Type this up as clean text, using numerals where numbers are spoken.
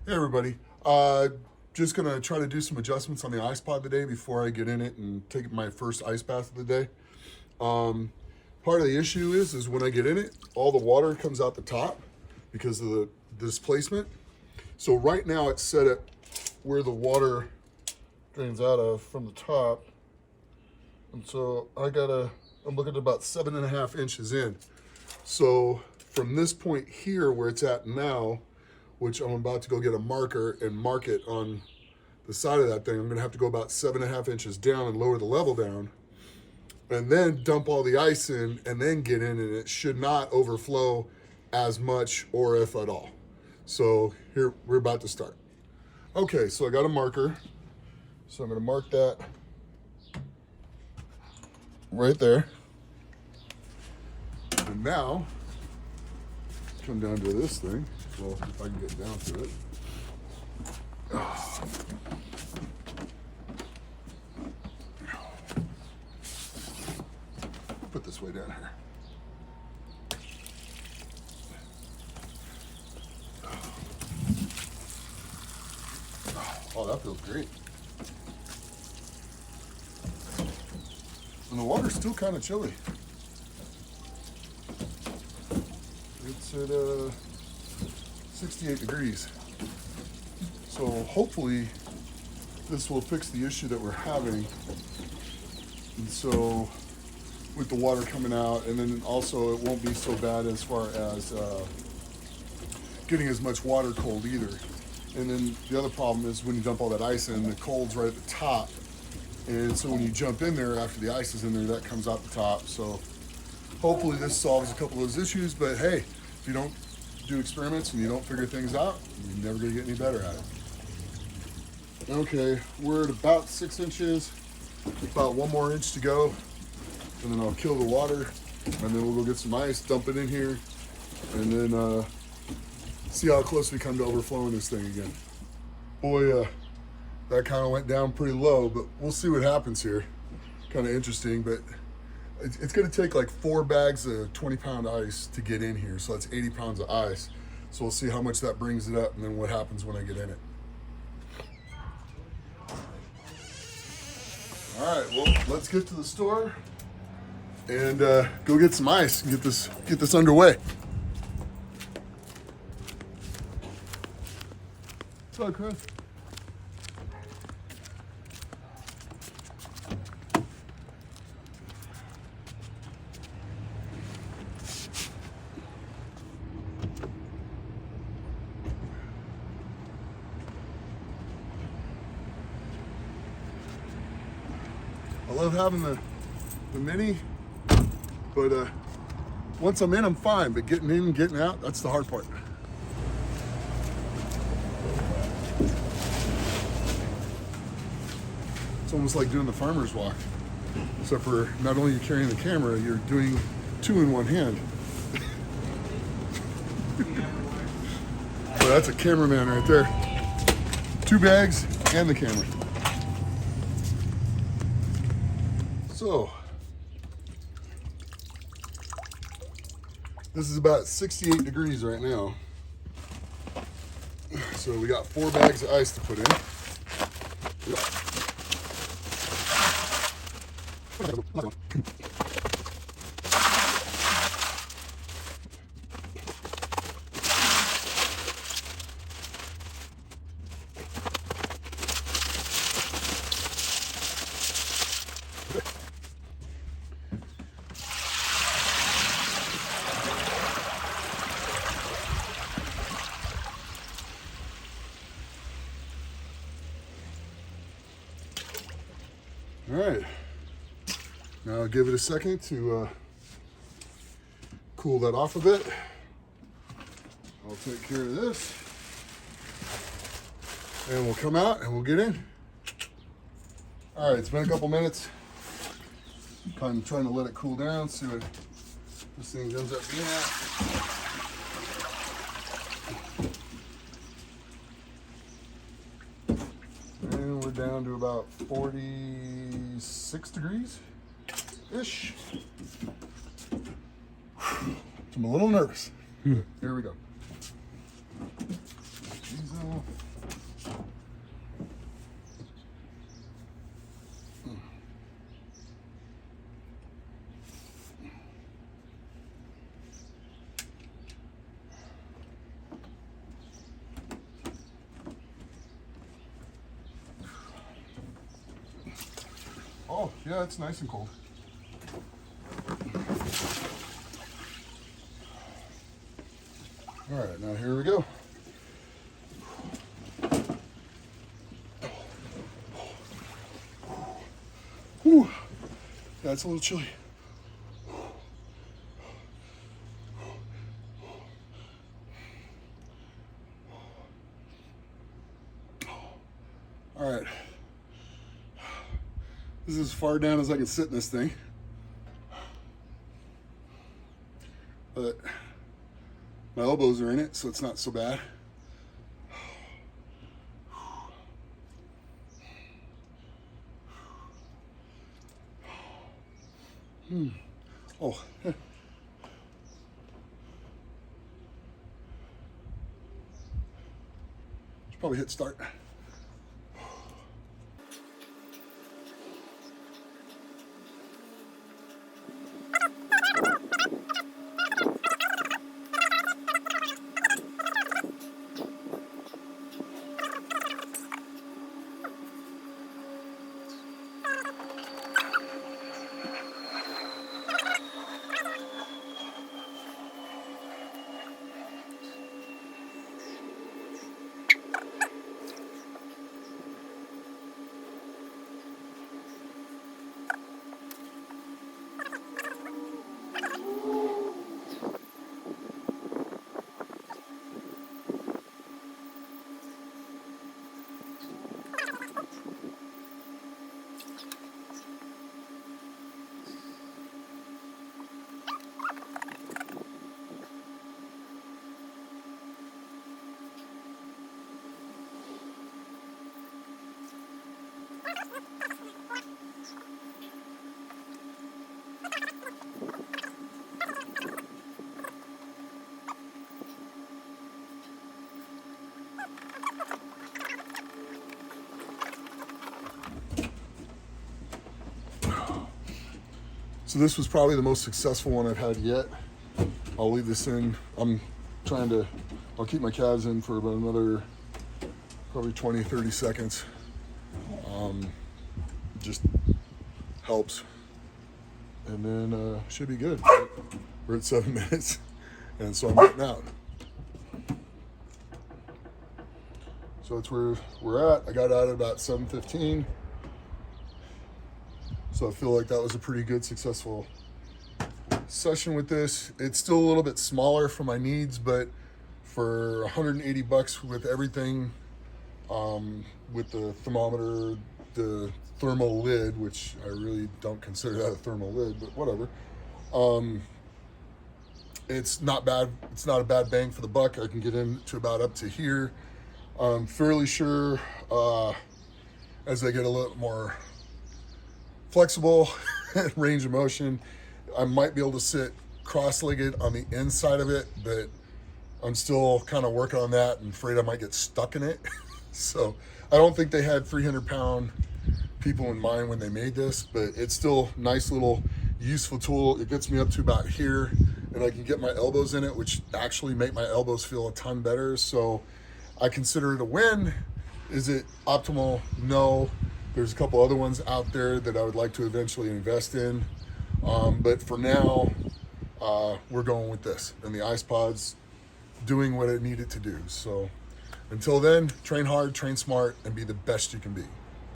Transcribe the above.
Hey everybody, just gonna try to do some adjustments on the ice pod today before I get in it and take my first ice bath of the day. Part of the issue is when I get in it, all the water comes out the top because of the displacement. So right now it's set at where the water drains out of from the top. And so I'm looking at about 7.5 inches in. So from this point here where it's at now, which I'm about to go get a marker and mark it on the side of that thing, I'm gonna have to go about 7.5 inches down and lower the level down, and then dump all the ice in and then get in, and it should not overflow as much or if at all. So here, we're about to start. Okay, so I got a marker. So I'm gonna mark that right there. And now, come down to this thing. Well, if I can get down to it. Put this way down here. Oh, that feels great. And the water's still kind of chilly. It's at 68 degrees. So hopefully this will fix the issue that we're having. And so with the water coming out, and then also it won't be so bad as far as getting as much water cold either. And then the other problem is when you dump all that ice in, the cold's right at the top. And so when you jump in there after the ice is in there, that comes out the top. So hopefully this solves a couple of those issues, but hey, if you don't do experiments and you don't figure things out, you're never gonna get any better at it. Okay, we're at about 6 inches, about 1 more inch to go, and then I'll kill the water, and then we'll go get some ice, dump it in here, and then see how close we come to overflowing this thing again. Boy, that kind of went down pretty low, but we'll see what happens here. Kind of interesting, but it's going to take like 4 bags of 20-pound ice to get in here, so that's 80 pounds of ice. So we'll see how much that brings it up and then what happens when I get in it. All right, well, let's get to the store and go get some ice and get this underway. What's up, Chris? I love having the mini, but once I'm in, I'm fine. But getting in and getting out, that's the hard part. It's almost like doing the farmer's walk, except for not only are you carrying the camera, you're doing 2 in 1 hand. Well, that's a cameraman right there. 2 bags and the camera. So, this is about 68 degrees right now. So we got 4 bags of ice to put in. All right, now I'll give it a second to cool that off a bit. I'll take care of this, and we'll come out and we'll get in. All right, it's been a couple minutes. Kind of trying to let it cool down, see what this thing ends up being at. And we're down to about 46 degrees-ish. I'm a little nervous. Here we go. These Oh, yeah, it's nice and cold. All right, now here we go. Whew, that's a little chilly. All right. This is as far down as I can sit in this thing. But my elbows are in it, so it's not so bad. Oh. Should probably hit start. So this was probably the most successful one I've had yet. I'll leave this in. I'll keep my calves in for about another probably 20, 30 seconds. Just helps. And then should be good. We're at 7 minutes. And so I'm getting out. So that's where we're at. I got out at about 7:15. So I feel like that was a pretty good, successful session with this. It's still a little bit smaller for my needs, but for 180 bucks with everything, with the thermometer, the thermal lid, which I really don't consider that a thermal lid, but whatever. It's not bad. It's not a bad bang for the buck. I can get into about up to here. I'm fairly sure as I get a little more flexible range of motion, I might be able to sit cross-legged on the inside of it, but I'm still kind of working on that and afraid I might get stuck in it. So I don't think they had 300-pound people in mind when they made this, but it's still a nice little useful tool. It gets me up to about here and I can get my elbows in it, which actually make my elbows feel a ton better. So I consider it a win. Is it optimal? No. There's a couple other ones out there that I would like to eventually invest in. But for now, we're going with this. And the ice pod's doing what it needed to do. So until then, train hard, train smart, and be the best you can be.